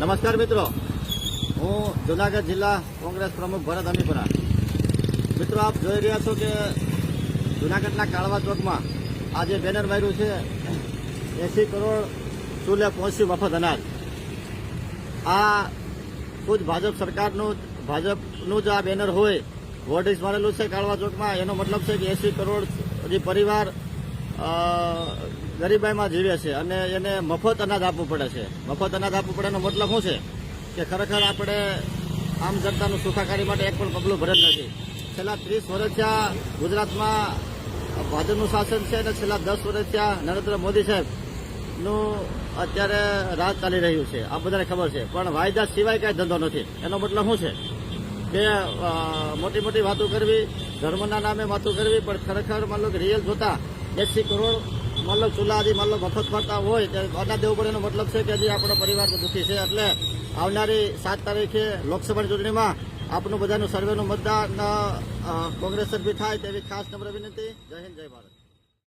નમસ્કાર મિત્રો, હું જૂનાગઢ જિલ્લા કોંગ્રેસ પ્રમુખ ભરત અમીપરા. મિત્રો, આપ જોઈ રહ્યા છો કે જૂનાગઢના કાળવા ચોકમાં આજે બેનર માર્યું છે 80 કરોડ ચૂલે પહોંચ્યું મફત અનાજ. આ ખુદ ભાજપ સરકારનું જ આ બેનર હોય, હોર્ડિંગ્સ મારેલું છે કાળવા ચોકમાં. એનો મતલબ છે કે 80 કરોડ જે પરિવાર ગરીબાઈમાં જીવે છે અને એને મફત અનાજ આપવું પડે છે. મફત અનાજ આપવું પડે એનો મતલબ શું છે કે ખરેખર આપણે આમ જનતાનું સુખાકારી માટે એક પણ પગલું ભરેલ નથી. છેલ્લા 30 વર્ષથી ગુજરાતમાં ભાજપનું શાસન છે અને છેલ્લા 10 વર્ષથી નરેન્દ્ર મોદી સાહેબનું અત્યારે રાજ ચાલી રહ્યું છે. આ બધાને ખબર છે, પણ વાયદા સિવાય કાંઈ ધંધો નથી. એનો મતલબ શું છે કે મોટી મોટી વાતો કરવી, ધર્મના નામે વાતો કરવી, પણ ખરેખર માન લો કે રિયલ જોતા 80 કરોડ માન લો ચૂલા આદિ માન લો મફત મળતા હોય અનાજ દેવું પડે. એનો મતલબ છે કે હજી આપણો પરિવાર દુઃખી છે. એટલે આવનારી 7 તારીખે લોકસભાની ચૂંટણીમાં આપણું બધાનું સર્વેનું મતદાન કોંગ્રેસ તરફી થાય તેવી ખાસ નમ્ર વિનંતી. જય હિન્દ, જય ભારત.